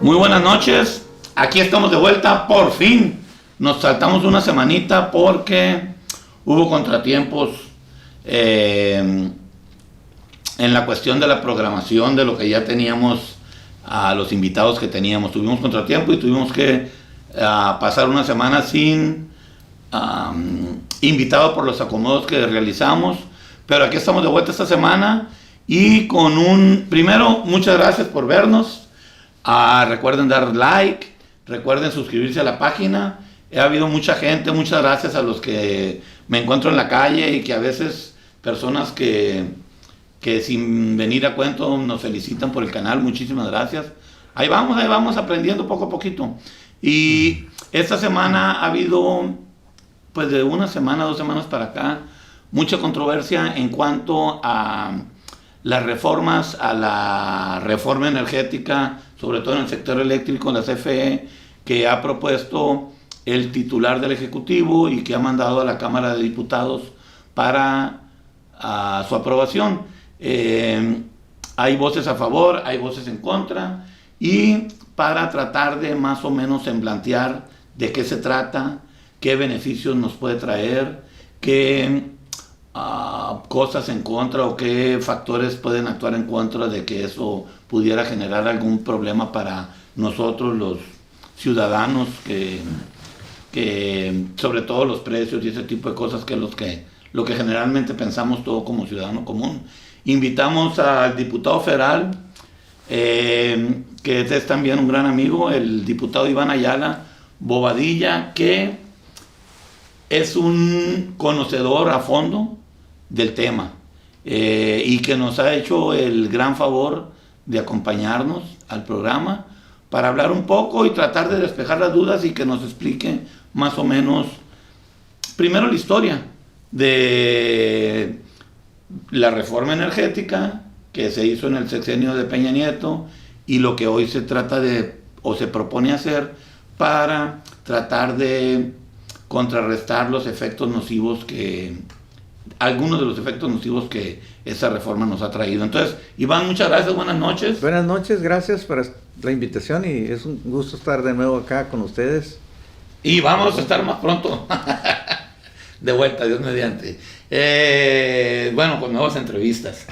Muy buenas noches, aquí estamos de vuelta, por fin. Nos saltamos una semanita porque hubo contratiempos en la cuestión de la programación de lo que ya teníamos, a los invitados que teníamos. Tuvimos contratiempo y tuvimos que pasar una semana sin invitado por los acomodos que realizamos. Pero aquí estamos de vuelta esta semana y con primero, muchas gracias por vernos. Recuerden dar like, recuerden suscribirse a la página. Ha habido mucha gente, muchas gracias a los que me encuentro en la calle y que a veces personas que sin venir a cuento nos felicitan por el canal. Muchísimas gracias. Ahí vamos aprendiendo poco a poquito. Y esta semana ha habido, pues de una semana, 2 semanas para acá, mucha controversia en cuanto a las reformas, a la reforma energética, sobre todo en el sector eléctrico, la CFE, que ha propuesto el titular del Ejecutivo y que ha mandado a la Cámara de Diputados para su aprobación. Hay voces a favor, hay voces en contra, y para tratar de más o menos semblantear de qué se trata, qué beneficios nos puede traer, qué cosas en contra o qué factores pueden actuar en contra de que eso pudiera generar algún problema para nosotros los ciudadanos, que sobre todo los precios y ese tipo de cosas, que lo que generalmente pensamos todo como ciudadano común. Invitamos al diputado federal, que es también un gran amigo, el diputado Iván Ayala Bobadilla, que es un conocedor a fondo del tema, y que nos ha hecho el gran favor de acompañarnos al programa para hablar un poco y tratar de despejar las dudas y que nos explique más o menos, primero, la historia de la reforma energética que se hizo en el sexenio de Peña Nieto y lo que hoy se trata de, o se propone hacer, para tratar de contrarrestar los efectos nocivos algunos de los efectos nocivos que esa reforma nos ha traído. Entonces, Iván, muchas gracias, buenas noches. Buenas noches, gracias por la invitación y es un gusto estar de nuevo acá con ustedes. Y vamos a estar más pronto de vuelta, Dios mediante. Bueno, con nuevas entrevistas.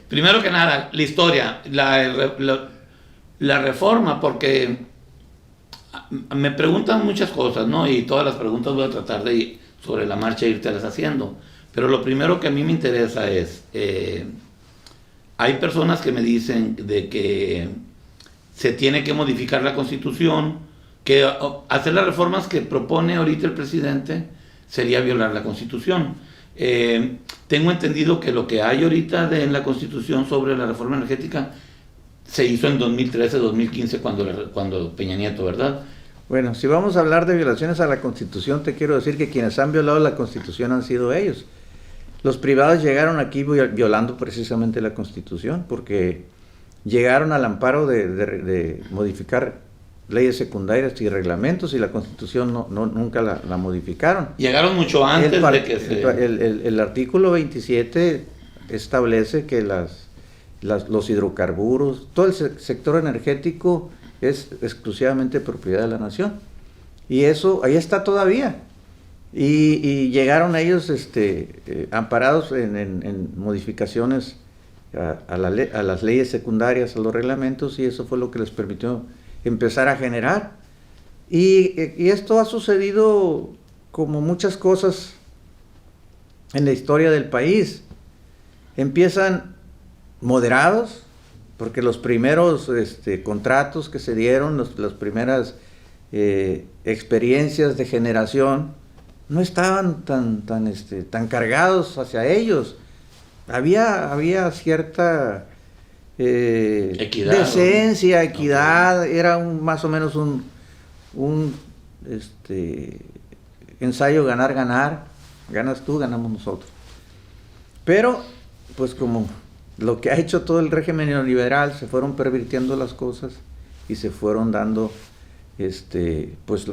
Primero que nada, la historia, la reforma, porque me preguntan muchas cosas, ¿no? Y todas las preguntas voy a tratar de sobre la marcha irtelas haciendo. Pero lo primero que a mí me interesa es, hay personas que me dicen de que se tiene que modificar la Constitución, que hacer las reformas que propone ahorita el presidente sería violar la Constitución. Tengo entendido que lo que hay ahorita en la Constitución sobre la reforma energética se hizo en 2013, 2015, cuando Peña Nieto, ¿verdad? Bueno, si vamos a hablar de violaciones a la Constitución, te quiero decir que quienes han violado la Constitución han sido ellos. Los privados llegaron aquí violando precisamente la Constitución, porque llegaron al amparo de modificar leyes secundarias y reglamentos, y la Constitución nunca la modificaron. Llegaron mucho antes de que el artículo 27 establece que los hidrocarburos, todo el sector energético es exclusivamente propiedad de la nación. Y eso ahí está todavía. Y llegaron ellos amparados en modificaciones a las leyes secundarias, a los reglamentos, y eso fue lo que les permitió empezar a generar. Y esto ha sucedido como muchas cosas en la historia del país. Empiezan moderados, porque los primeros contratos que se dieron, las primeras experiencias de generación, no estaban tan cargados hacia ellos. Había cierta equidad, decencia, ¿no? equidad, era más o menos un ensayo ganar, ganas tú, ganamos nosotros. Pero, pues como lo que ha hecho todo el régimen neoliberal, se fueron pervirtiendo las cosas y se fueron dando pues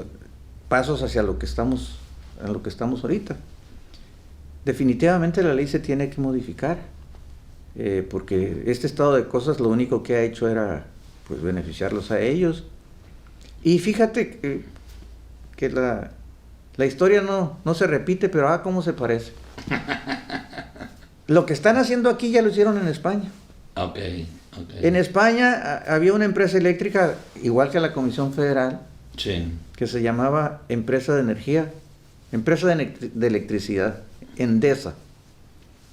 pasos hacia lo que estamos ahorita. Definitivamente la ley se tiene que modificar, porque este estado de cosas lo único que ha hecho era pues beneficiarlos a ellos. Y fíjate que la historia no se repite, pero cómo se parece. Lo que están haciendo aquí ya lo hicieron en España. Okay. En España había una empresa eléctrica, igual que la Comisión Federal, Sí. que se llamaba Empresa de Energía, Empresa de Electricidad, Endesa.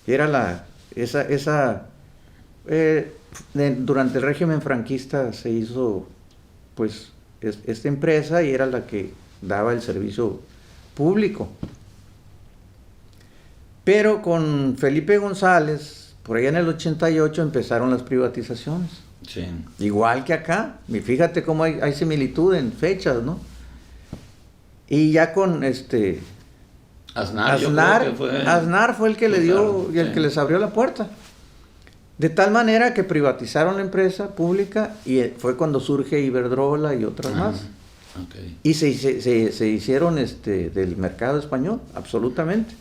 Era durante el régimen franquista se hizo, pues, esta empresa, y era la que daba el servicio público. Pero con Felipe González, por allá en el 88, empezaron las privatizaciones. Sí. Igual que acá. Y fíjate cómo hay similitud en fechas, ¿no? Y ya con Aznar fue el que le dio y el que les abrió la puerta. De tal manera que privatizaron la empresa pública y fue cuando surge Iberdrola y otras más. Okay. Y se hicieron del mercado español, absolutamente.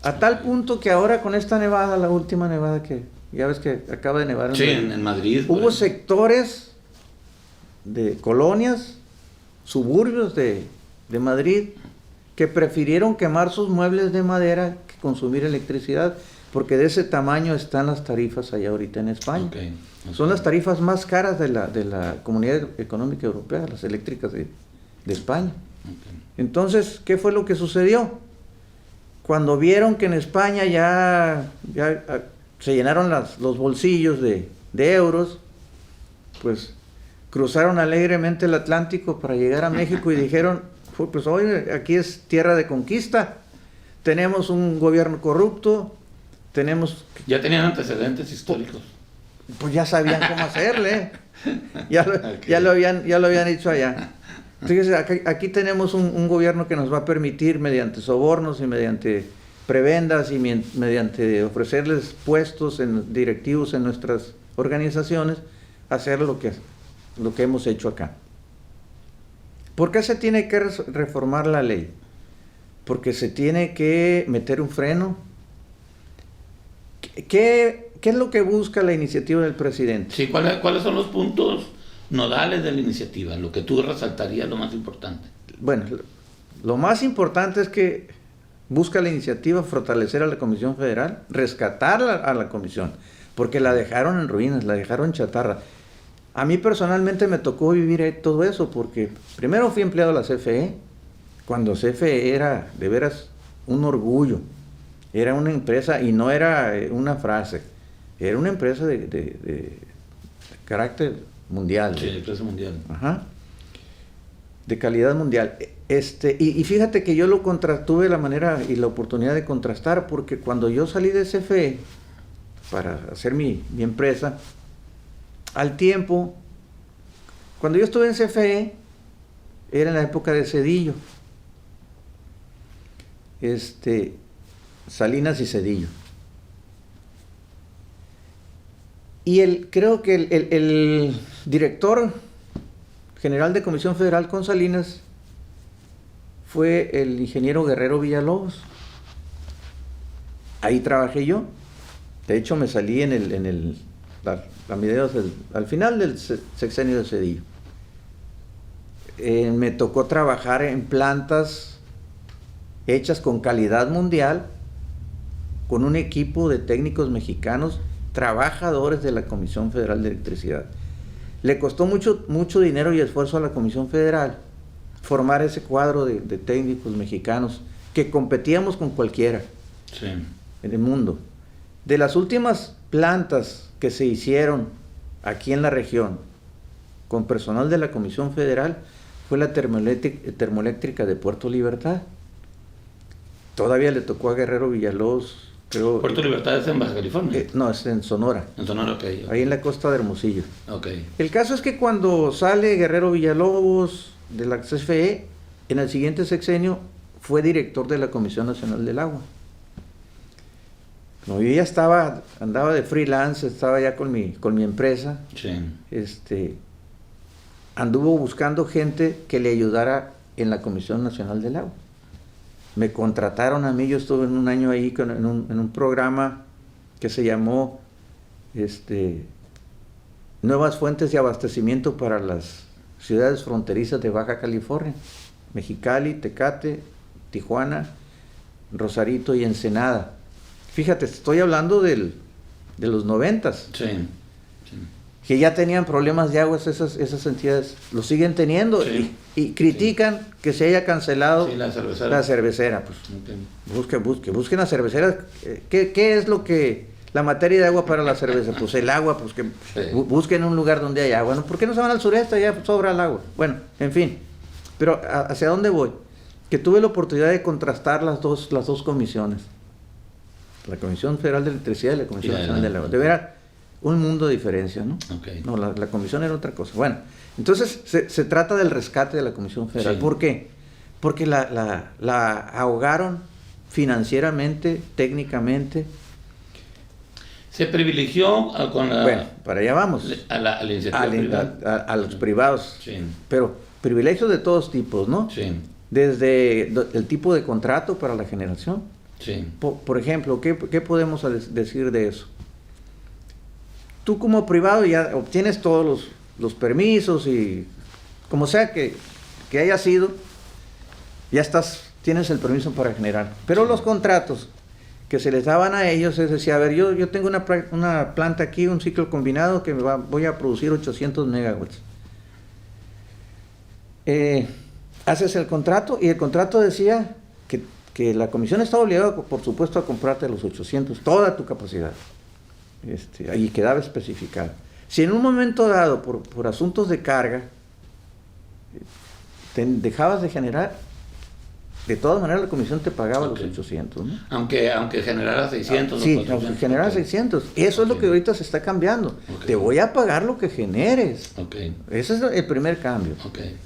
A tal punto que ahora con esta nevada, la última nevada que ya ves que acaba de nevar en Madrid. Hubo sectores de colonias, suburbios de Madrid, que prefirieron quemar sus muebles de madera que consumir electricidad, porque de ese tamaño están las tarifas allá ahorita en España. Okay. Son las tarifas más caras de la Comunidad Económica Europea, las eléctricas de España. Okay. Entonces, ¿qué fue lo que sucedió? Cuando vieron que en España ya se llenaron los bolsillos de euros, pues cruzaron alegremente el Atlántico para llegar a México y dijeron, pues hoy aquí es tierra de conquista, tenemos un gobierno corrupto, Ya tenían antecedentes históricos. Pues ya sabían cómo hacerle, ya lo habían hecho allá. Fíjese, aquí tenemos un gobierno que nos va a permitir, mediante sobornos y mediante prebendas y mediante ofrecerles puestos directivos en nuestras organizaciones, hacer lo que hemos hecho acá. ¿Por qué se tiene que reformar la ley? Porque se tiene que meter un freno. ¿Qué es lo que busca la iniciativa del presidente? Sí, ¿cuáles son los puntos nodales de la iniciativa? Lo que tú resaltarías lo más importante. Bueno, lo más importante es que busca la iniciativa fortalecer a la Comisión Federal, rescatarla a la Comisión, porque la dejaron en ruinas, la dejaron chatarra. A mí personalmente me tocó vivir todo eso, porque primero fui empleado de la CFE, cuando CFE era de veras un orgullo, era una empresa, y no era una frase, era una empresa de carácter mundial. Sí, empresa mundial. Ajá. De calidad mundial. Y fíjate que yo tuve la manera y la oportunidad de contrastar, porque cuando yo salí de CFE para hacer mi empresa, al tiempo, cuando yo estuve en CFE, era en la época de Zedillo. Salinas y Zedillo. Y creo que el director general de Comisión Federal con Salinas fue el ingeniero Guerrero Villalobos. Ahí trabajé yo. De hecho, me salí al final del sexenio de Zedillo. Me tocó trabajar en plantas hechas con calidad mundial, con un equipo de técnicos mexicanos, trabajadores de la Comisión Federal de Electricidad. Le costó mucho dinero y esfuerzo a la Comisión Federal formar ese cuadro de técnicos mexicanos que competíamos con cualquiera en el mundo. De las últimas plantas que se hicieron aquí en la región con personal de la Comisión Federal fue la termoeléctrica de Puerto Libertad. Todavía le tocó a Guerrero Villalobos. ¿Puerto Libertad es en Baja California? No, es en Sonora. En Sonora, ok. Ahí en la costa de Hermosillo. Ok. El caso es que cuando sale Guerrero Villalobos de la CFE, en el siguiente sexenio fue director de la Comisión Nacional del Agua. Como yo ya andaba de freelance, estaba ya con mi empresa. Sí. Anduvo buscando gente que le ayudara en la Comisión Nacional del Agua. Me contrataron a mí, yo estuve en un año ahí en un programa que se llamó nuevas fuentes de abastecimiento para las ciudades fronterizas de Baja California, Mexicali, Tecate, Tijuana, Rosarito y Ensenada. Fíjate, estoy hablando de los 90s. Sí. Que ya tenían problemas de aguas esas entidades, lo siguen teniendo, sí, y critican que se haya cancelado la cervecera. Pues, busquen la cervecera. ¿Qué es lo que la materia de agua para la cerveza? Pues el agua, pues que busquen un lugar donde haya agua. ¿No? ¿Por qué no se van al sureste? Ya sobra el agua. Bueno, en fin. Pero ¿hacia dónde voy? Que tuve la oportunidad de contrastar las dos comisiones. La Comisión Federal de Electricidad y la Comisión Nacional del Agua. De veras, un mundo de diferencia, ¿no? Okay. No, la comisión era otra cosa. Bueno, entonces se trata del rescate de la Comisión Federal. Sí. ¿Por qué? Porque la ahogaron financieramente, técnicamente. Se privilegió con la... Bueno, para allá vamos. A la iniciativa privada. A los privados. Sí. Pero privilegios de todos tipos, ¿no? Sí. Desde el tipo de contrato para la generación. Sí. Por ejemplo, ¿qué podemos decir de eso? Tú como privado ya obtienes todos los permisos y como sea que haya sido, ya tienes el permiso para generar. Pero los contratos que se les daban a ellos, es decir, a ver, yo tengo una planta aquí, un ciclo combinado que voy a producir 800 megawatts. Haces el contrato y el contrato decía que la comisión está obligada, por supuesto, a comprarte los 800, toda tu capacidad. Y quedaba especificado. Si en un momento dado, por asuntos de carga, dejabas de generar, de todas maneras la comisión te pagaba los 800, ¿no? Aunque generara 600. Sí, aunque generara 600. Eso es lo que ahorita se está cambiando. Te voy a pagar lo que generes. Ese es el primer cambio.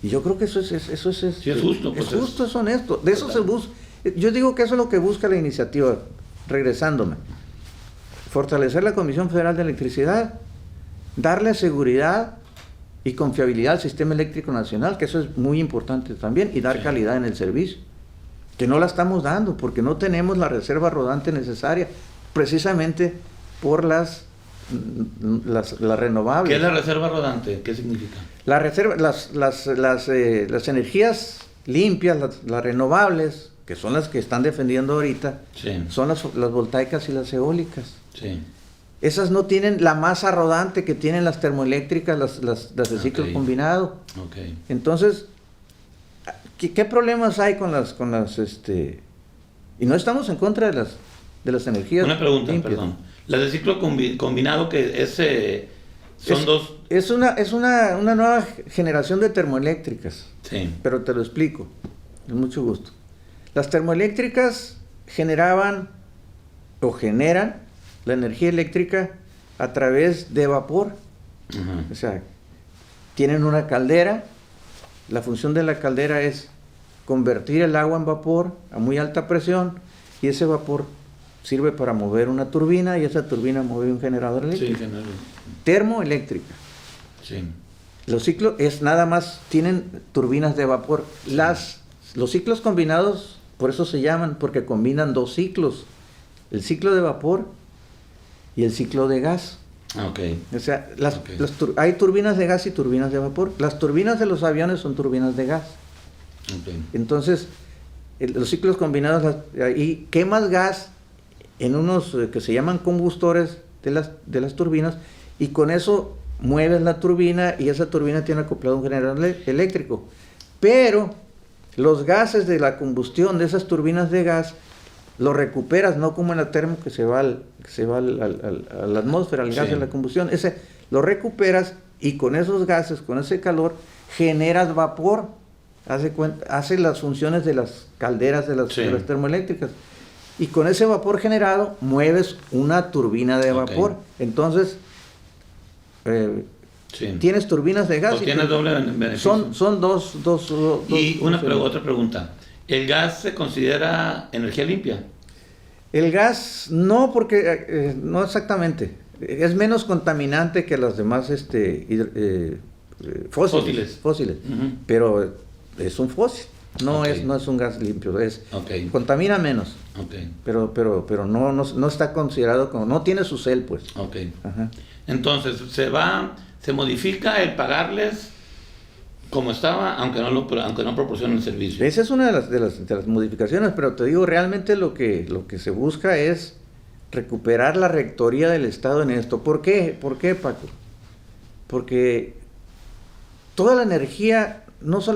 Y yo creo que eso es sí, es justo. Es justo, es honesto. De eso se busca. Yo digo que eso es lo que busca la iniciativa, regresándome. Fortalecer la Comisión Federal de Electricidad, darle seguridad y confiabilidad al sistema eléctrico nacional, que eso es muy importante también, y dar calidad en el servicio, que no la estamos dando, porque no tenemos la reserva rodante necesaria, precisamente por las renovables. ¿Qué es la reserva rodante? ¿Qué significa? La reserva, las energías limpias, las renovables, que son las que están defendiendo ahorita, son las voltaicas y las eólicas. Sí. Esas no tienen la masa rodante que tienen las termoeléctricas, las de ciclo combinado. Entonces, ¿qué problemas hay con las y no estamos en contra de las energías Una pregunta, limpias. Perdón. Las de ciclo combinado, que son dos... Es una nueva generación de termoeléctricas. Sí. Pero te lo explico, con mucho gusto. Las termoeléctricas generaban o generan la energía eléctrica a través de vapor. O sea, tienen una caldera, la función de la caldera es convertir el agua en vapor a muy alta presión y ese vapor sirve para mover una turbina y esa turbina mueve un generador eléctrico. Sí, termoeléctrica. Sí. Los ciclos nada más tienen turbinas de vapor. Sí. Los ciclos combinados, por eso se llaman, porque combinan dos ciclos, el ciclo de vapor y el ciclo de gas. O sea, hay turbinas de gas y turbinas de vapor. Las turbinas de los aviones son turbinas de gas. Entonces, los ciclos combinados, y quemas gas en unos que se llaman combustores de las turbinas, y con eso mueves la turbina y esa turbina tiene acoplado un generador eléctrico. Pero los gases de la combustión de esas turbinas de gas los recuperas, no como en la termo que se va a la atmósfera, el gas de la combustión. Ese lo recuperas y con esos gases, con ese calor, generas vapor. Hace las funciones de las calderas de las termoeléctricas. Y con ese vapor generado mueves una turbina de vapor. Entonces, tienes turbinas de gas. Pues tienes doble beneficio. Son dos. Y otra pregunta. ¿El gas se considera energía limpia? El gas no, porque no exactamente. Es menos contaminante que las demás fósiles. Pero es un fósil. No es un gas limpio. Contamina menos. Pero no está considerado como, no tiene su cel, pues. Entonces, se va se modifica el pagarles como estaba, aunque no proporcionen el servicio. Esa es una de las modificaciones, pero te digo, realmente lo que se busca es recuperar la rectoría del Estado en esto. ¿Por qué? ¿Por qué, Paco? Porque toda la energía no es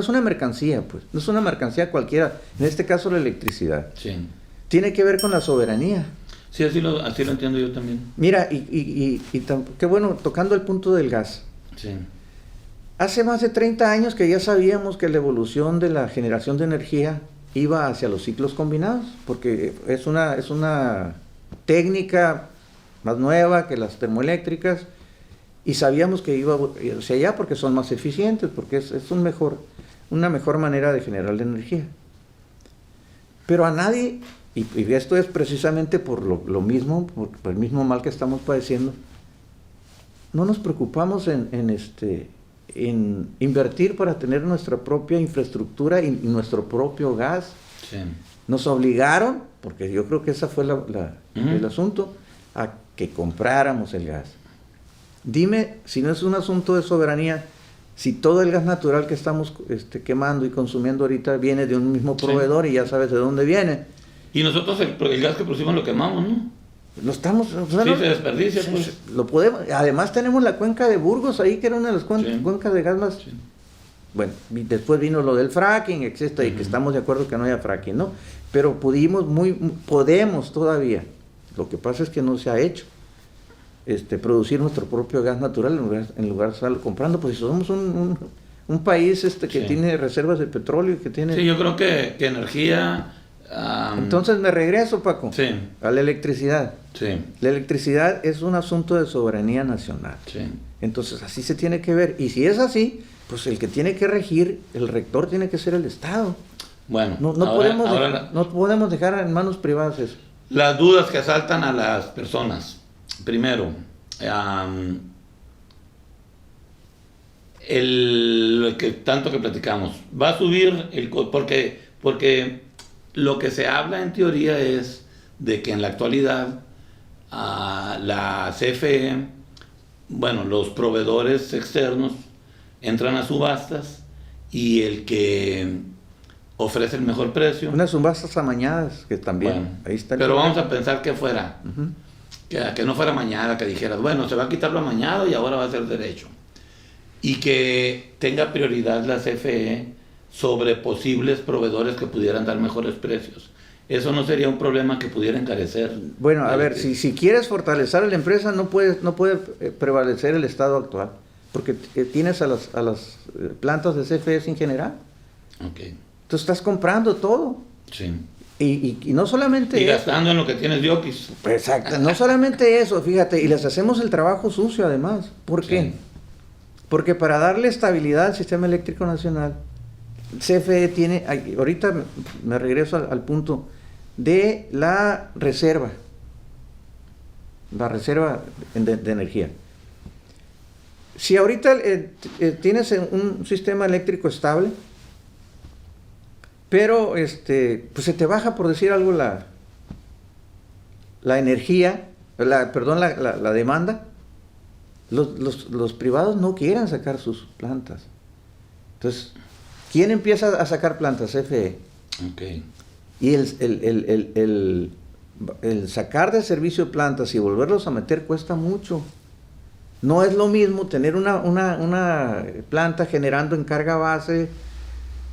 una mercancía, pues, no es una mercancía cualquiera, en este caso la electricidad. Sí. Tiene que ver con la soberanía. Sí, así lo entiendo yo también. Mira, qué bueno, tocando el punto del gas. Sí. Hace más de 30 años que ya sabíamos que la evolución de la generación de energía iba hacia los ciclos combinados, porque es una técnica más nueva que las termoeléctricas, y sabíamos que iba hacia allá porque son más eficientes, porque es una mejor manera de generar la energía. Pero a nadie, y esto es precisamente por lo mismo, por el mismo mal que estamos padeciendo, no nos preocupamos en invertir para tener nuestra propia infraestructura y nuestro propio gas. Sí. Nos obligaron, porque yo creo que ese fue el asunto, a que compráramos el gas. Dime, si no es un asunto de soberanía, si todo el gas natural que estamos quemando y consumiendo ahorita viene de un mismo proveedor, sí, y ya sabes de dónde viene. Y nosotros el gas que producimos lo quemamos, ¿no? Lo estamos... Sí, se desperdicia, pues. Lo podemos, además tenemos la cuenca de Burgos ahí, que era una de las Sí. cuencas de gas más... Sí. Bueno, y después vino lo del fracking, etcétera, y que estamos de acuerdo que no haya fracking, ¿no? Pero podemos todavía, lo que pasa es que no se ha hecho, producir nuestro propio gas natural en lugar de estarlo comprando, pues si somos un país que Sí. tiene reservas de petróleo y que tiene... Sí, yo creo que energía... Entonces me regreso, Paco, sí. a la electricidad. Sí. La electricidad es un asunto de soberanía nacional. Sí. Entonces así se tiene que ver. Y si es así, pues el que tiene que regir, el rector tiene que ser el Estado. Bueno, No podemos dejar en manos privadas eso. Las dudas que asaltan a las personas. Primero, lo que tanto que platicamos, va a subir porque lo que se habla en teoría es de que en la actualidad la CFE, bueno, los proveedores externos entran a subastas y el que ofrece el mejor precio. Unas subastas amañadas que también. Bueno, ahí está. Pero vamos a pensar que fuera, que no fuera amañada, que dijeras, bueno, se va a quitar lo amañado y ahora va a ser derecho. Y que tenga prioridad la CFE sobre posibles proveedores que pudieran dar mejores precios. Eso no sería un problema que pudiera encarecer. Bueno, a ver, si quieres fortalecer a la empresa, no puede prevalecer el estado actual, porque tienes a las plantas de CFE sin generar. Okay. Tú estás comprando todo. Sí. Y no solamente... Y gastando en lo que tienes diokis. Exacto, no solamente eso, fíjate, y les hacemos el trabajo sucio además. ¿Por qué? Sí. Porque para darle estabilidad al sistema eléctrico nacional, CFE tiene, ahorita me regreso al punto de la reserva de energía. Si ahorita tienes un sistema eléctrico estable, pero pues se te baja, por decir algo, la energía, la demanda, los privados no quieren sacar sus plantas. Entonces, ¿quién empieza a sacar plantas? CFE. Okay. Y el sacar de servicio plantas y volverlos a meter cuesta mucho. No es lo mismo tener una planta generando en carga base.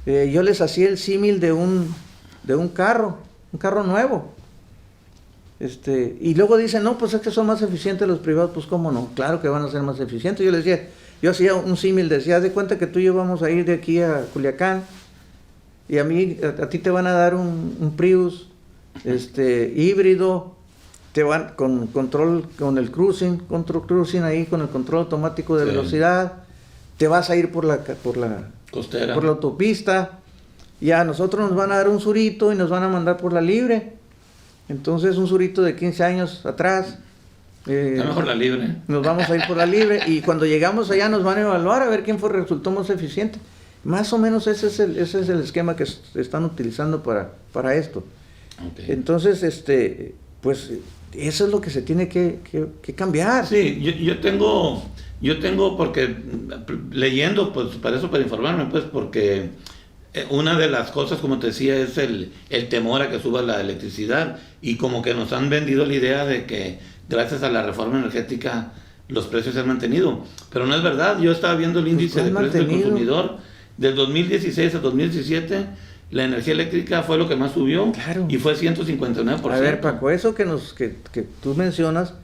Yo les hacía el símil de un carro nuevo. Y luego dicen, no, pues es que son más eficientes los privados. Pues cómo no, claro que van a ser más eficientes. Yo hacía un símil, decía, haz de cuenta que tú y yo vamos a ir de aquí a Culiacán y a ti te van a dar un Prius híbrido, te van con control, con el control cruising ahí, con el control automático de velocidad, te vas a ir por la costera, por la autopista, y a nosotros nos van a dar un surito y nos van a mandar por la libre. Entonces un surito de 15 años atrás, está mejor la libre. Nos vamos a ir por la libre y cuando llegamos allá nos van a evaluar a ver quién resultó más eficiente. Más o menos ese es el esquema que están utilizando para esto. Okay. Entonces, pues eso es lo que se tiene que cambiar. Sí, yo tengo Yo tengo, porque leyendo, pues para eso, para informarme, pues porque una de las cosas, como te decía, es el temor a que suba la electricidad, y como que nos han vendido la idea de que gracias a la reforma energética los precios se han mantenido, pero no es verdad. Yo estaba viendo el índice de precios del consumidor del 2016 a 2017, la energía eléctrica fue lo que más subió, claro, y fue 159%. A ver, Paco, eso que tú mencionas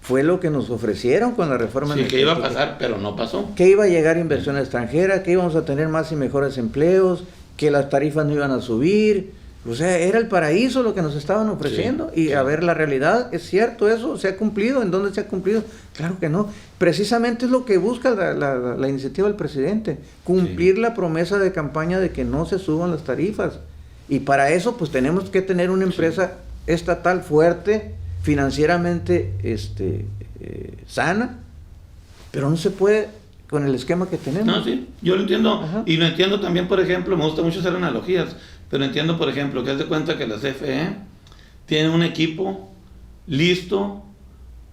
fue lo que nos ofrecieron con la reforma energética. Sí, que iba a pasar, pero no pasó. Que iba a llegar inversión extranjera, que íbamos a tener más y mejores empleos, que las tarifas no iban a subir. O sea, era el paraíso lo que nos estaban ofreciendo. Sí, y a ver, la realidad, ¿es cierto eso? ¿Se ha cumplido? ¿En dónde se ha cumplido? Claro que no. Precisamente es lo que busca la iniciativa del presidente, cumplir la promesa de campaña de que no se suban las tarifas. Y para eso, pues tenemos que tener una empresa estatal fuerte, financieramente sana, pero no se puede con el esquema que tenemos. No, sí, yo lo entiendo. Ajá. Y lo entiendo también, por ejemplo, me gusta mucho hacer analogías, pero entiendo, por ejemplo, que haz de cuenta que la CFE tiene un equipo listo,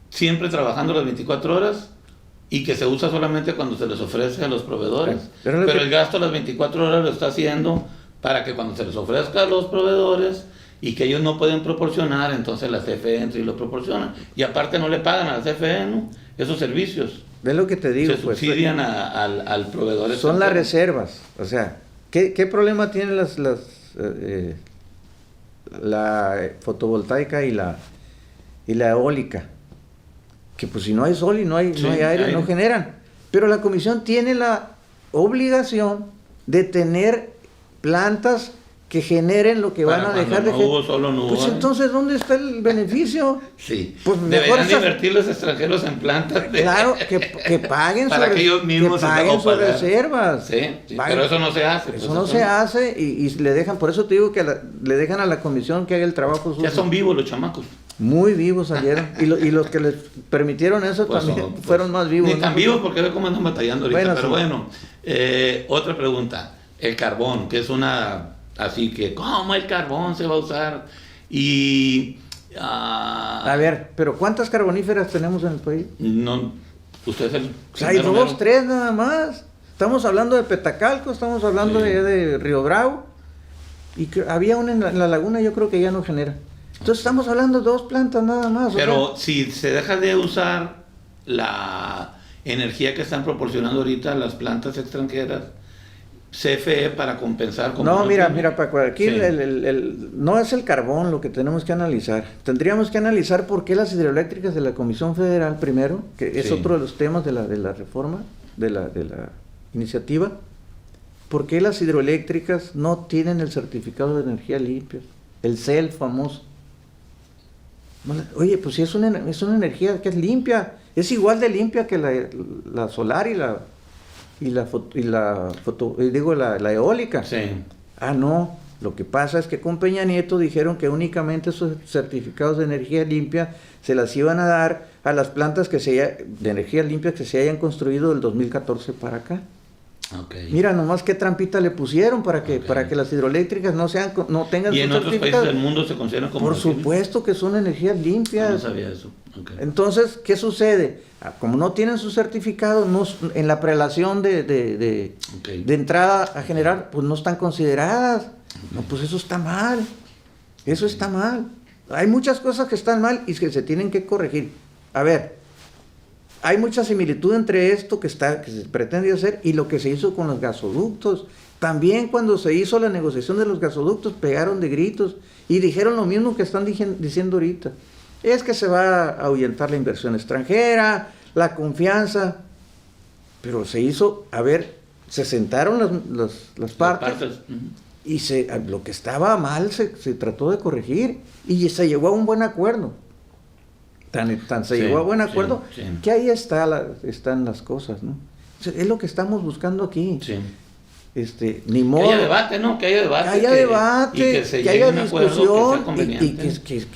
siempre trabajando las 24 horas, y que se usa solamente cuando se les ofrece a los proveedores. Pero el gasto a las 24 horas lo está haciendo para que cuando se les ofrezca a los proveedores y que ellos no pueden proporcionar, entonces la CFE entra y lo proporciona. Y aparte no le pagan a la CFE, ¿no?, esos servicios. ¿Ves lo que te digo? Se subsidian al proveedor. Son las reservas. O sea, ¿qué problema tienen la fotovoltaica y la eólica? Que pues si no hay sol y no hay aire, no generan. Pero la comisión tiene la obligación de tener plantas que generen lo que van a dejar de generar. Hubo solo no pues entonces, ¿dónde está el beneficio? Sí, pues deberían invertir los extranjeros en plantas. Claro, que paguen para que ellos mismos sus reservas. Sí, pero eso no se hace. Pues eso no se hace y le dejan, por eso te digo que le dejan a la comisión que haga el trabajo suyo. Ya son vivos los chamacos. Muy vivos salieron. y los que les permitieron eso pues también fueron más vivos. Ni tan vivos, porque ve cómo andan batallando ahorita. Pero bueno, otra pregunta. El carbón, que es una... Así que, ¿cómo el carbón se va a usar? Y... a ver, pero ¿cuántas carboníferas tenemos en el país? No, usted es el... Hay 2, 3 nada más. Estamos hablando de Petacalco, estamos hablando de Río Bravo. Y había una en la laguna, yo creo que ya no genera. Entonces estamos hablando de 2 plantas nada más. Pero si se deja de usar la energía que están proporcionando ahorita las plantas extranjeras, CFE para compensar... No, mira Paco, aquí no es el carbón lo que tenemos que analizar. Tendríamos que analizar por qué las hidroeléctricas de la Comisión Federal, primero, que es otro de los temas de la reforma, de la iniciativa, por qué las hidroeléctricas no tienen el certificado de energía limpia, el CEL famoso. Oye, pues si es una energía que es limpia, es igual de limpia que la solar y la eólica. Sí. No, lo que pasa es que con Peña Nieto dijeron que únicamente esos certificados de energía limpia se las iban a dar a las plantas de energía limpia que se hayan construido del 2014 para acá. Okay. Mira nomás qué trampita le pusieron para que las hidroeléctricas no tengan su certificado. ¿Y en otros países del mundo se consideran como? Por supuesto que son energías limpias. No sabía eso. Okay. Entonces, ¿qué sucede? Como no tienen su certificado, en la prelación de entrada a generar, pues no están consideradas. No, pues eso está mal. Eso está mal. Hay muchas cosas que están mal y que se tienen que corregir. A ver, hay mucha similitud entre esto que se pretende hacer y lo que se hizo con los gasoductos. También cuando se hizo la negociación de los gasoductos pegaron de gritos y dijeron lo mismo que están diciendo ahorita. Es que se va a ahuyentar la inversión extranjera, la confianza. Pero se hizo, se sentaron las partes y lo que estaba mal se trató de corregir y se llegó a un buen acuerdo. Se llegó a buen acuerdo que ahí están las cosas, ¿no? Es lo que estamos buscando aquí. Sí. Ni modo. Que haya debate, ¿no? Que haya debate, que haya discusión y que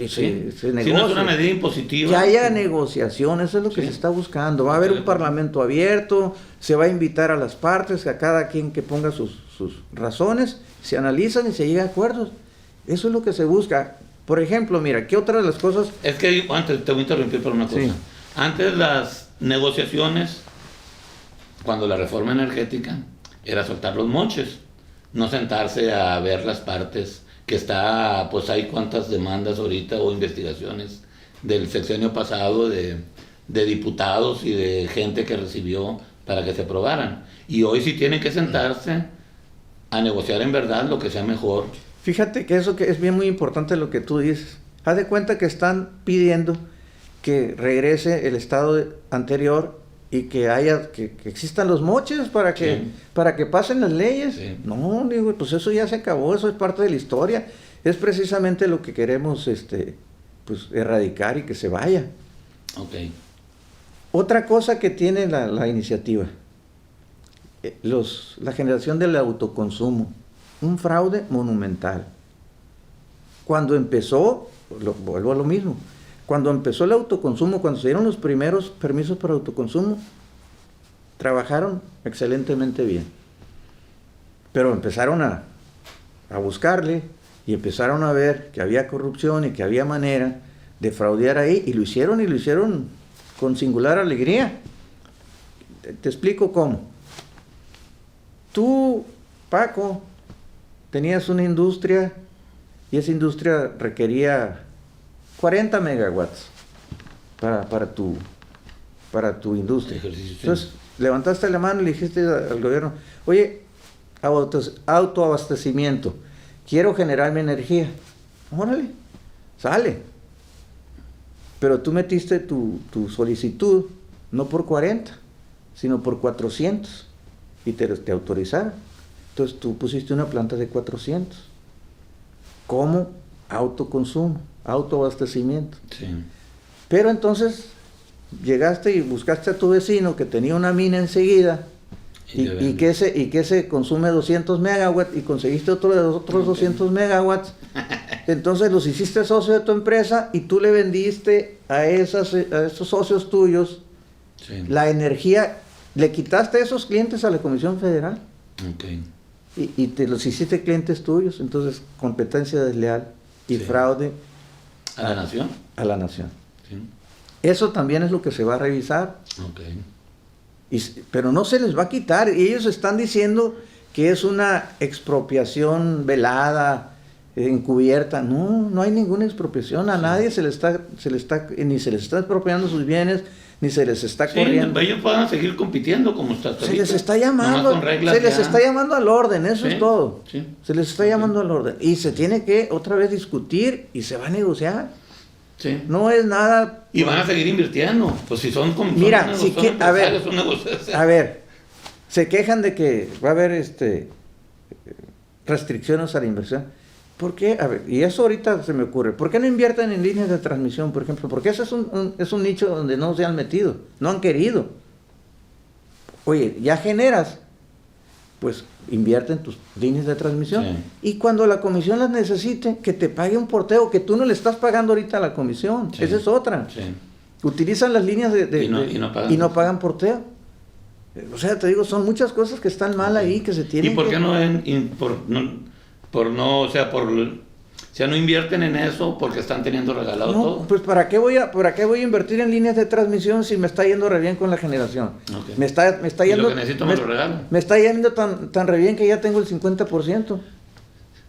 se negocie. Si no es una medida impositiva. Que haya negociación, eso es lo que se está buscando. Va a haber un parlamento abierto, se va a invitar a las partes, a cada quien que ponga sus razones, se analizan y se llega a acuerdos. Eso es lo que se busca. Por ejemplo, mira, ¿qué otra de las cosas? Es que antes te voy a interrumpir por una cosa. Sí. Antes las negociaciones cuando la reforma energética era soltar los moches, no sentarse a ver las partes que está, pues hay cuantas demandas ahorita o investigaciones del sexenio pasado de diputados y de gente que recibió para que se aprobaran. Y hoy sí tienen que sentarse a negociar en verdad lo que sea mejor. Fíjate que eso que es bien muy importante lo que tú dices. Haz de cuenta que están pidiendo que regrese el estado anterior y que haya que existan los moches para que Sí. para que pasen las leyes. Sí. No, digo, pues eso ya se acabó, eso es parte de la historia. Es precisamente lo que queremos pues erradicar y que se vaya. Ok. Otra cosa que tiene la iniciativa, la generación del autoconsumo, un fraude monumental. Cuando empezó, vuelvo a lo mismo, cuando empezó el autoconsumo, cuando se dieron los primeros permisos para autoconsumo, trabajaron excelentemente bien. Pero empezaron a buscarle y empezaron a ver que había corrupción y que había manera de fraudear ahí, y lo hicieron con singular alegría. Te explico cómo. Tú, Paco, tenías una industria y esa industria requería 40 megawatts para tu industria. Ejercicio, sí. Entonces, levantaste la mano y le dijiste al gobierno, oye, autoabastecimiento, quiero generar mi energía. Órale, sale. Pero tú metiste tu solicitud no por 40, sino por 400 y te autorizaron. Entonces tú pusiste una planta de 400. ¿Cómo? Autoconsumo, autoabastecimiento. Sí. Pero entonces llegaste y buscaste a tu vecino que tenía una mina enseguida y que ese consume 200 megawatts y conseguiste otros 200 megawatts. Entonces los hiciste socio de tu empresa y tú le vendiste a esos socios tuyos Sí. la energía, le quitaste a esos clientes a la Comisión Federal Ok. y te los hiciste clientes tuyos. Entonces, competencia desleal y Sí. fraude ¿A la nación? a la nación. Sí. Eso también es lo que se va a revisar. Ok. Pero no se les va a quitar. Y ellos están diciendo que es una expropiación velada, encubierta. No, no hay ninguna expropiación. A nadie ni se les está expropiando sus bienes, ni se les está Sí, corriendo. ellos puedan seguir compitiendo como está hasta Se ahorita. les está llamando, Nomás con reglas se les ya. está llamando al orden, eso Sí, es todo. sí. Se les está llamando al orden. Y se tiene que otra vez discutir y se va a negociar. Sí. No es nada. Y van a seguir invirtiendo. Pues si son como. Mira, son, si son que- a ver, empresarios, son negocios. A ver, se quejan de que va a haber restricciones a la inversión. ¿Por qué? A ver, y eso ahorita se me ocurre. ¿Por qué no invierten en líneas de transmisión, por ejemplo? Porque ese es un nicho donde no se han metido, no han querido. Oye, ya generas, pues invierte en tus líneas de transmisión. Sí. Y cuando la comisión las necesite, que te pague un porteo, que tú no le estás pagando ahorita a la comisión. Sí. Esa es otra. Sí. Utilizan las líneas Y no pagan. porteo. O sea, te digo, son muchas cosas que están mal ahí, que se tienen ¿Y por que... qué o sea, no invierten en eso porque están teniendo regalado No, todo? pues ¿para qué voy a invertir en líneas de transmisión si me está yendo re bien con la generación? Ok. Me está Y yendo... lo que necesito me lo regalan. Me está yendo tan re bien que ya tengo el 50%.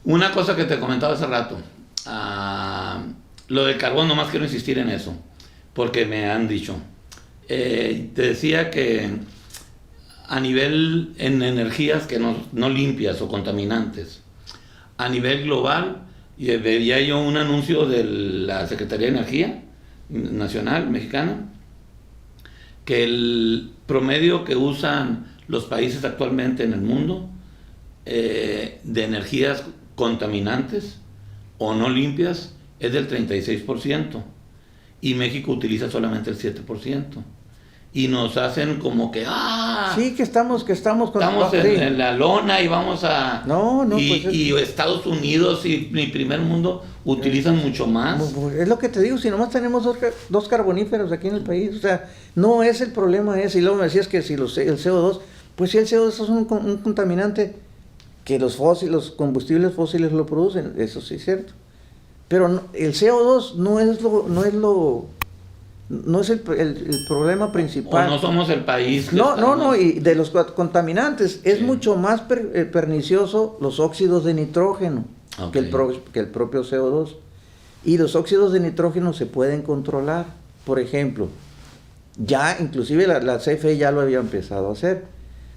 Una cosa que te comentaba hace rato, lo del carbón, nomás quiero insistir en eso, porque me han dicho. Te decía que a nivel en energías que no limpias o contaminantes, a nivel global, veía yo un anuncio de la Secretaría de Energía Nacional Mexicana, que el promedio que usan los países actualmente en el mundo de energías contaminantes o no limpias es del 36% y México utiliza solamente el 7%. Y nos hacen como que Sí, que estamos con... estamos sí. en la lona y vamos a... No, y, pues y Estados Unidos y mi primer mundo utilizan mucho más. Es lo que te digo, si nomás tenemos dos carboníferos aquí en el país, o sea, no es el problema ese. Y luego me decías que si el CO2, pues si el CO2 es un contaminante, que los combustibles fósiles lo producen, eso sí es cierto. Pero el CO2 no es no es el problema principal. O no somos el país. No, y de los contaminantes, es mucho más pernicioso los óxidos de nitrógeno que el propio CO2. Y los óxidos de nitrógeno se pueden controlar. Por ejemplo, ya inclusive la CFE ya lo había empezado a hacer.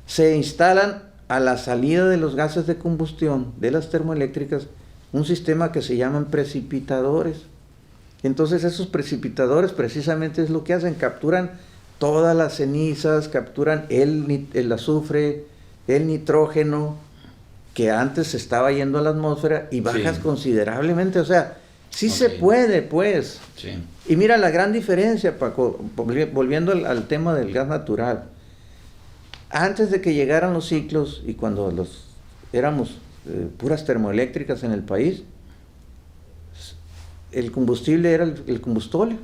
Se instalan a la salida de los gases de combustión de las termoeléctricas un sistema que se llaman precipitadores. Entonces esos precipitadores precisamente es lo que hacen, capturan todas las cenizas, capturan el azufre, el nitrógeno, que antes se estaba yendo a la atmósfera y bajas considerablemente, o sea, sí se puede, pues. Sí. Y mira la gran diferencia, Paco, volviendo al tema del gas natural. Antes de que llegaran los ciclos y cuando éramos puras termoeléctricas en el país, el combustible era el combustóleo.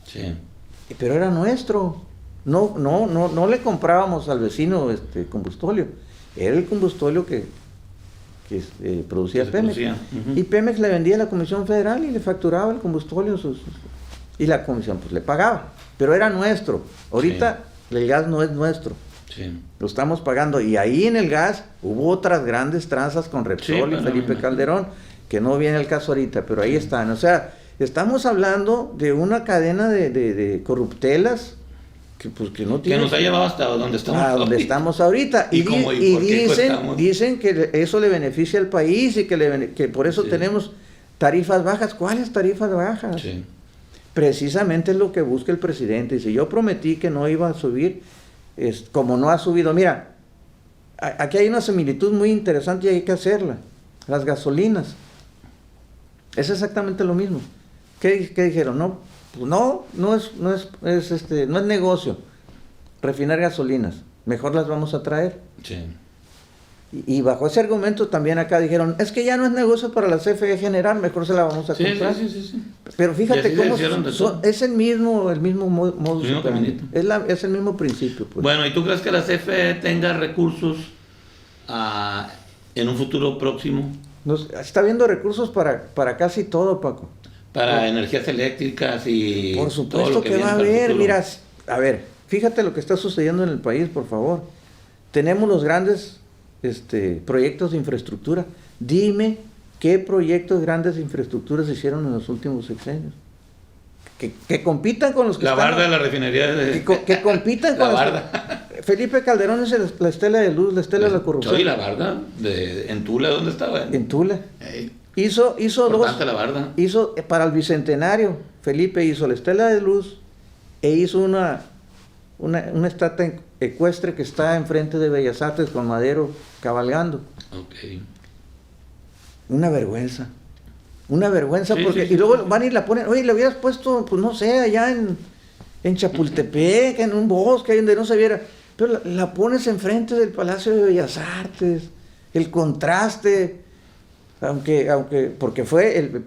Sí. Pero era nuestro. No le comprábamos al vecino combustóleo. Era el combustóleo que producía Pemex. Y Pemex le vendía a la Comisión Federal y le facturaba el combustóleo y la Comisión pues le pagaba. Pero era nuestro. Ahorita el gas no es nuestro. Sí. Lo estamos pagando. Y ahí en el gas hubo otras grandes tranzas con Repsol y Felipe Calderón, que no viene el caso ahorita, pero ahí están. O sea, estamos hablando de una cadena de corruptelas que no tiene... Que nos ha llevado hasta donde estamos ahorita. Y dicen que eso le beneficia al país y que por eso tenemos tarifas bajas. ¿Cuáles tarifas bajas? Sí. Precisamente es lo que busca el presidente. Dice, yo prometí que no iba a subir, como no ha subido. Mira, aquí hay una similitud muy interesante y hay que hacerla. Las gasolinas. Es exactamente lo mismo. ¿Qué dijeron? No, pues no es negocio refinar gasolinas. Mejor las vamos a traer. Sí. Y bajo ese argumento también acá dijeron, es que ya no es negocio para la CFE generar, mejor se la vamos a comprar. Sí. Pero fíjate cómo es el mismo modus operandi. Es el mismo principio. Pues. Bueno, ¿y tú crees que la CFE tenga recursos en un futuro próximo? Está viendo recursos para casi todo, Paco. Para energías eléctricas y... Por supuesto todo lo que va a haber. Mira, a ver, fíjate lo que está sucediendo en el país, por favor. Tenemos los grandes proyectos de infraestructura. Dime qué proyectos grandes de infraestructura se hicieron en los últimos sexenios. Que compitan con los que la barda de la refinería que compitan con barda. Felipe Calderón es la estela de luz, la estela de la corrupción. ¿Y la barda? ¿En Tula dónde estaba? En Tula. Hizo dos. La barda. Hizo para el Bicentenario. Felipe hizo la estela de luz e hizo una estatua ecuestre que está enfrente de Bellas Artes con Madero cabalgando. Okay. Una vergüenza porque... Y luego van y la ponen, oye, le hubieras puesto, pues no sé, allá en Chapultepec, en un bosque, donde no se viera, pero la pones enfrente del Palacio de Bellas Artes, el contraste, porque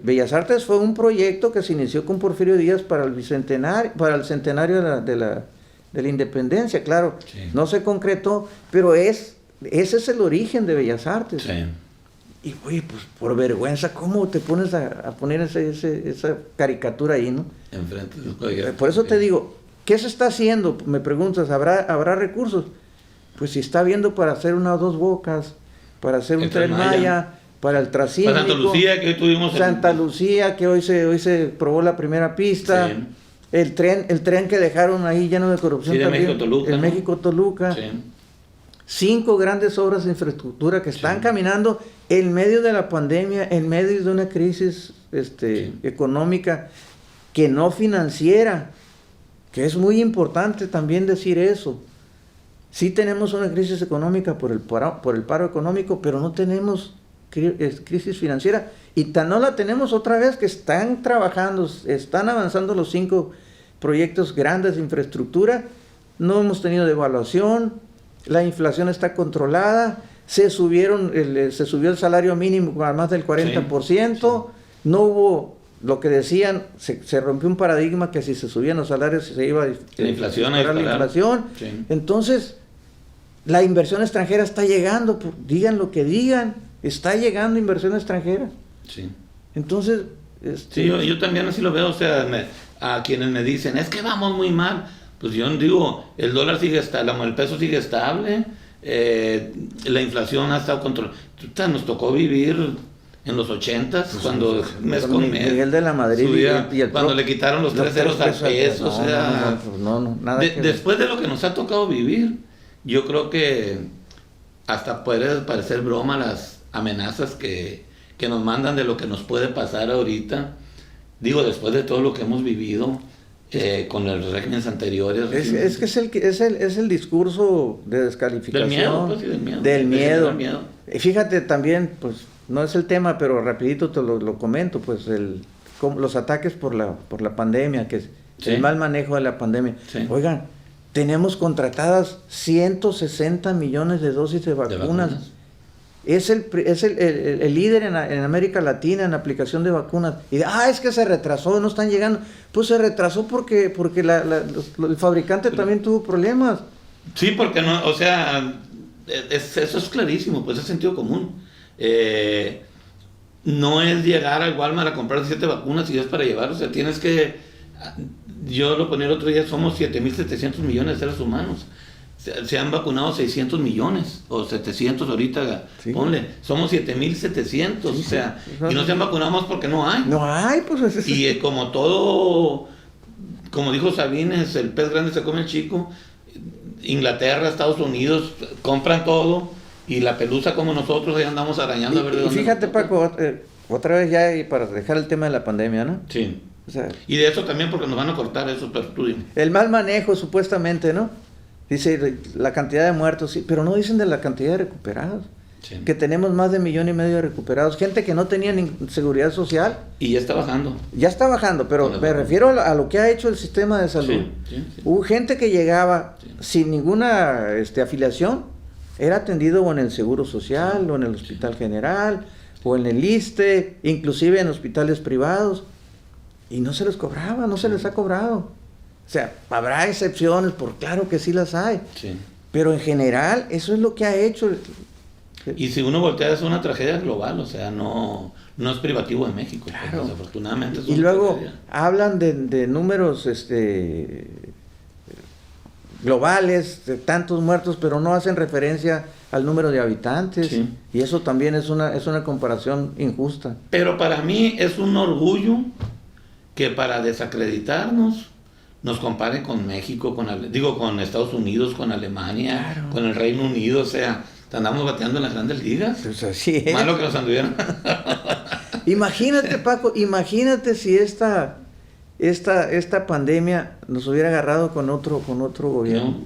Bellas Artes fue un proyecto que se inició con Porfirio Díaz para el centenario de la independencia, claro, no se concretó, pero ese es el origen de Bellas Artes. Sí. Y oye, pues por vergüenza, ¿cómo te pones a poner esa caricatura ahí, no? Enfrente de por eso te digo, ¿qué se está haciendo? Me preguntas, ¿habrá recursos? Pues si está viendo para hacer una o dos bocas, para hacer un Tren Maya, para el Trasísmico. Para Santa Lucía, que hoy tuvimos... Santa Lucía, que hoy se probó la primera pista. Sí. El tren que dejaron ahí lleno de corrupción también. México-Toluca. El México-Toluca. Sí. 5 grandes obras de infraestructura que están caminando en medio de la pandemia, en medio de una crisis económica que no financiera, que es muy importante también decir eso. Sí tenemos una crisis económica por el paro económico, pero no tenemos crisis financiera, y tan no la tenemos otra vez que están trabajando, están avanzando los 5 proyectos grandes de infraestructura, no hemos tenido devaluación, la inflación está controlada, se subió el salario mínimo a más del 40%, no hubo lo que decían, se rompió un paradigma que si se subían los salarios se iba a disparar la inflación. Sí. Entonces, la inversión extranjera está llegando, digan lo que digan, está llegando inversión extranjera. Sí. Entonces... Sí, yo también así lo veo, o sea, a quienes me dicen, es que vamos muy mal. Pues yo digo, el dólar sigue estable, el peso sigue estable, la inflación ha estado controlada. Nos tocó vivir en los 80s, pues cuando mes con mes. Miguel de la Madrid subía, y cuando le quitaron los 3 ceros al peso. O sea, nada después de lo que nos ha tocado vivir, yo creo que hasta puede parecer broma las amenazas que nos mandan de lo que nos puede pasar ahorita. Digo, después de todo lo que hemos vivido con los regímenes anteriores. Es que es el discurso de descalificación. Del miedo, pues, sí, del miedo. Del miedo. Y fíjate también, pues, no es el tema, pero rapidito te lo comento, pues, los ataques por la pandemia, que es el mal manejo de la pandemia. Sí. Oigan, tenemos contratadas 160 millones de dosis de vacunas. Es el líder en América Latina en aplicación de vacunas. Y es que se retrasó, no están llegando. Pues se retrasó porque el fabricante también tuvo problemas. Sí, porque no, o sea, eso es clarísimo, pues es sentido común. No es llegar al Walmart a comprar 7 vacunas y es para llevar, o sea, tienes que... Yo lo ponía el otro día, somos 7.700 millones de seres humanos. Se han vacunado 600 millones, o 700 ahorita, sí. Ponle, somos 7.700, sí, o sea, y no se han vacunado más porque no hay. No hay, pues. Y como todo, como dijo Sabines, el pez grande se come el chico. Inglaterra, Estados Unidos, compran todo, y la pelusa como nosotros, ahí andamos arañando a ver de dónde. Y fíjate, Paco, otra vez ya, y para dejar el tema de la pandemia, ¿no? Sí. O sea, y de eso también, porque nos van a cortar eso, pero tú dime. El mal manejo, supuestamente, ¿no? Dice la cantidad de muertos, sí, pero no dicen de la cantidad de recuperados. Sí. Que tenemos más de 1,5 millones de recuperados. Gente que no tenía ni seguridad social. Y ya está bajando. Ya está bajando, pero me refiero a lo que ha hecho el sistema de salud. Sí. Hubo gente que llegaba sin ninguna afiliación, era atendido o en el Seguro Social, o en el Hospital General, o en el ISSSTE, inclusive en hospitales privados. Y no se les cobraba, no se les ha cobrado. O sea, habrá excepciones, claro que sí las hay. Sí. Pero en general, eso es lo que ha hecho. Y si uno voltea, es una tragedia global, o sea, no es privativo de México. Claro. Desafortunadamente es y luego tragedia. Hablan de números globales, de tantos muertos, pero no hacen referencia al número de habitantes. Sí. Y eso también es una comparación injusta. Pero para mí es un orgullo que para desacreditarnos nos comparen con México, con Estados Unidos, con Alemania, claro. Con el Reino Unido, o sea, andamos bateando en las grandes ligas. Pues así es. Malo que nos anduvieran. Imagínate, Paco, si esta pandemia nos hubiera agarrado con otro gobierno. No,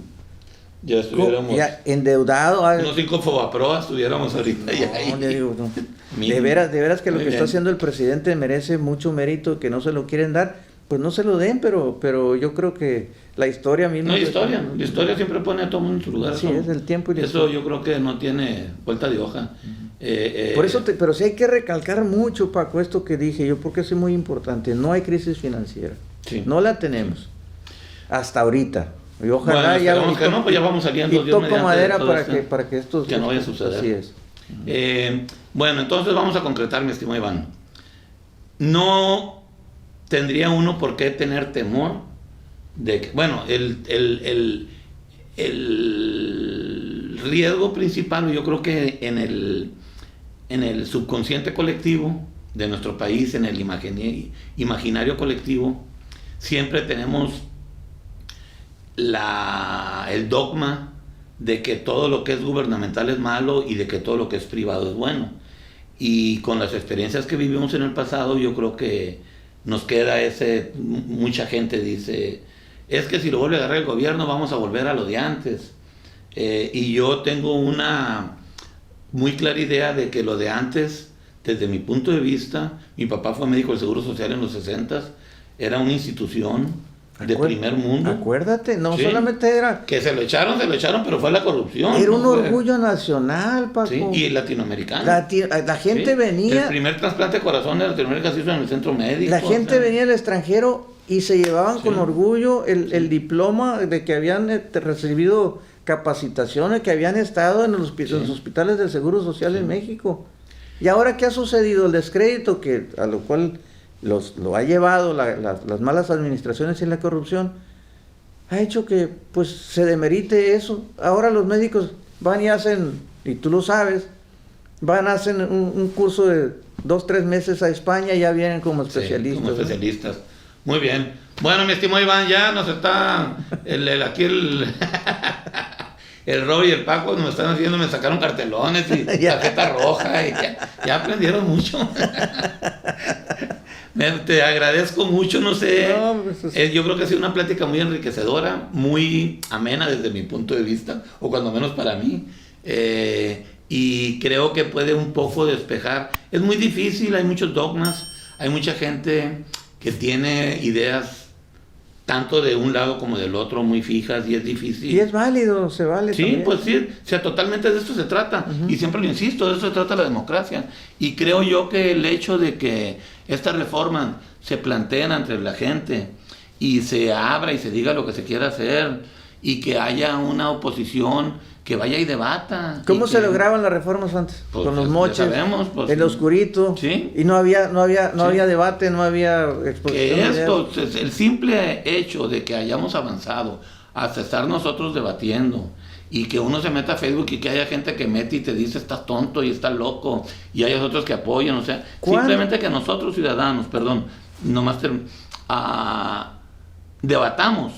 ya estuviéramos... Ya endeudado. Unos 5 Fobaproa estuviéramos ahorita. No, le digo, no. De veras que lo que está haciendo el presidente merece mucho mérito, que no se lo quieren dar. Pues no se lo den, pero yo creo que la historia misma... La historia siempre pone a todo mundo en su lugar. Sí, es el tiempo y la historia. Yo creo que no tiene vuelta de hoja. Por eso, pero sí hay que recalcar mucho, Paco, esto que dije yo, porque es muy importante. No hay crisis financiera. Sí. No la tenemos. Hasta ahorita. Y ojalá ya vamos saliendo. Y toco madera para que esto... Que no vaya a suceder. Así es. Bueno, entonces vamos a concretar, mi estimado Iván. No... ¿Tendría uno por qué tener temor de que, bueno, el riesgo principal, yo creo que en el subconsciente colectivo de nuestro país, en el imaginario colectivo, siempre tenemos el dogma de que todo lo que es gubernamental es malo y de que todo lo que es privado es bueno. Y con las experiencias que vivimos en el pasado, yo creo que nos queda mucha gente dice, es que si lo vuelve a agarrar el gobierno vamos a volver a lo de antes. Y yo tengo una muy clara idea de que lo de antes, desde mi punto de vista, mi papá fue médico del Seguro Social en los 60s, era una institución de primer mundo. Acuérdate, no solamente era... Que se lo echaron, pero fue la corrupción. Era un orgullo nacional, Paco. Sí, y latinoamericano. La gente venía... El primer trasplante de corazón de Latinoamérica se hizo en el centro médico. La gente venía del extranjero y se llevaban con orgullo el diploma de que habían recibido capacitaciones, que habían estado en los hospitales del Seguro Social en México. Y ahora, ¿qué ha sucedido? El descrédito, a lo cual lo ha llevado las malas administraciones y la corrupción, ha hecho que pues se demerite eso. Ahora los médicos van y hacen, y tú lo sabes, hacen un curso de 2-3 meses a España y ya vienen como especialistas. Sí, como especialistas. Muy bien. Bueno, mi estimado Iván, ya nos está aquí el Rob y el Paco nos están haciendo, me sacaron cartelones y tarjeta roja y ya aprendieron mucho. Te agradezco mucho, no sé, yo creo que ha sido una plática muy enriquecedora, muy amena desde mi punto de vista, o cuando menos para mí, y creo que puede un poco despejar. Es muy difícil, hay muchos dogmas, hay mucha gente que tiene ideas tanto de un lado como del otro muy fijas y es difícil. Y es válido, se vale. Sí, también. Pues sí, o sea, totalmente de esto se trata. Y siempre lo insisto, de eso se trata la democracia. Y creo yo que el hecho de que estas reformas se planteen entre la gente y se abra y se diga lo que se quiera hacer y que haya una oposición que vaya y debata. ¿Cómo se lograban las reformas antes? Pues, con los moches, sabemos, pues, en lo oscurito, ¿sí? Y no había debate, no había exposición. Que esto, el simple hecho de que hayamos avanzado hasta estar nosotros debatiendo y que uno se meta a Facebook y que haya gente que mete y te dice estás tonto y estás loco y hay otros que apoyan, o sea, simplemente que nosotros ciudadanos, debatamos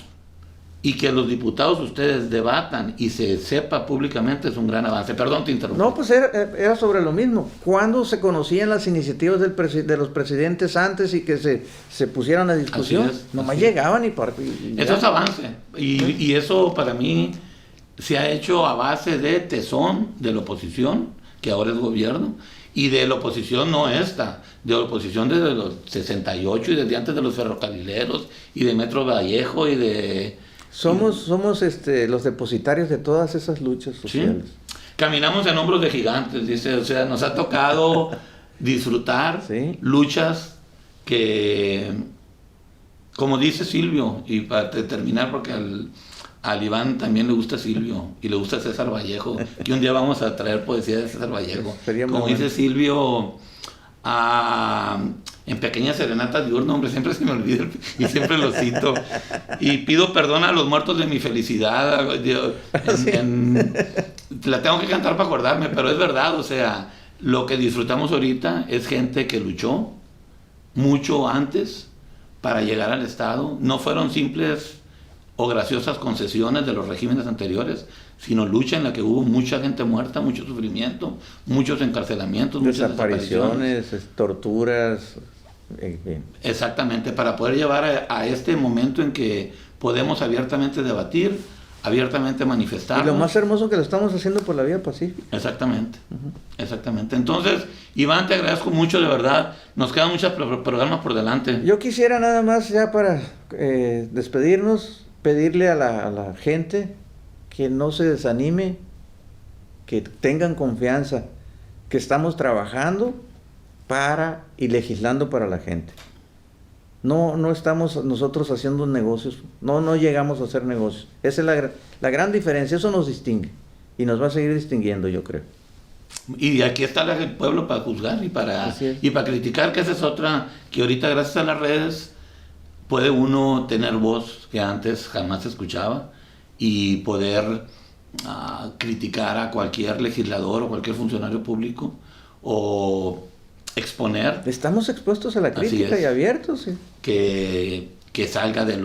y que los diputados ustedes debatan y se sepa públicamente es un gran avance. Perdón, te interrumpí. No, pues era sobre lo mismo. ¿Cuándo se conocían las iniciativas de los presidentes antes y que se pusieran a discusión? Nomás llegaban y eso es avance. Y eso para mí se ha hecho a base de tesón de la oposición, que ahora es gobierno, y de la oposición no esta, de la oposición desde los 68 y desde antes de los ferrocarrileros y de Metro Vallejo y de... Somos los depositarios de todas esas luchas sociales. ¿Sí? Caminamos en hombros de gigantes, dice, o sea, nos ha tocado disfrutar luchas que, como dice Silvio, y para terminar, porque al Iván también le gusta Silvio y le gusta César Vallejo, y un día vamos a traer poesía de César Vallejo. Como dice Silvio, en Pequeña Serenata Diurna, hombre, siempre se me olvida y siempre lo cito. Y pido perdón a los muertos de mi felicidad. La tengo que cantar para acordarme, pero es verdad, o sea, lo que disfrutamos ahorita es gente que luchó mucho antes para llegar al Estado. No fueron simples o graciosas concesiones de los regímenes anteriores, sino lucha en la que hubo mucha gente muerta, mucho sufrimiento, muchos encarcelamientos, muchas desapariciones, torturas. Exactamente, para poder llevar a este momento en que podemos abiertamente debatir, abiertamente manifestarnos. Y lo más hermoso que lo estamos haciendo por la vía pacífica. Exactamente, exactamente. Entonces, Iván, te agradezco mucho, de verdad. Nos quedan muchos programas por delante. Yo quisiera nada más ya para despedirnos, pedirle a la gente que no se desanime, que tengan confianza, que estamos trabajando y legislando para la gente. No estamos nosotros haciendo negocios, no llegamos a hacer negocios. Esa es la gran diferencia, eso nos distingue y nos va a seguir distinguiendo, yo creo. Y aquí está el pueblo para juzgar y para criticar, que esa es otra, que ahorita gracias a las redes puede uno tener voz que antes jamás se escuchaba y poder criticar a cualquier legislador o cualquier funcionario público o exponer. Estamos expuestos a la crítica y abiertos. Sí. Que salga de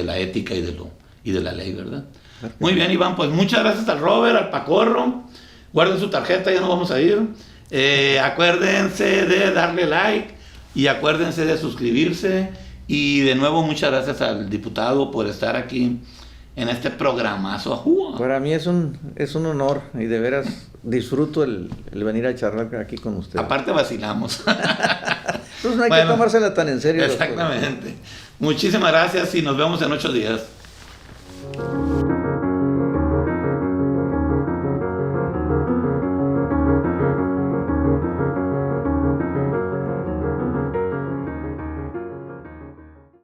la ética y de la ley, ¿verdad? Perfecto. Muy bien, Iván, pues muchas gracias al Robert, al Pacorro. Guarden su tarjeta, ya nos vamos a ir. Acuérdense de darle like y acuérdense de suscribirse. Y de nuevo, muchas gracias al diputado por estar aquí en este programazo. Para mí es un honor y de veras disfruto el venir a charlar aquí con ustedes. Aparte vacilamos. Entonces no hay que tomársela tan en serio. Exactamente. Muchísimas gracias y nos vemos en 8 días.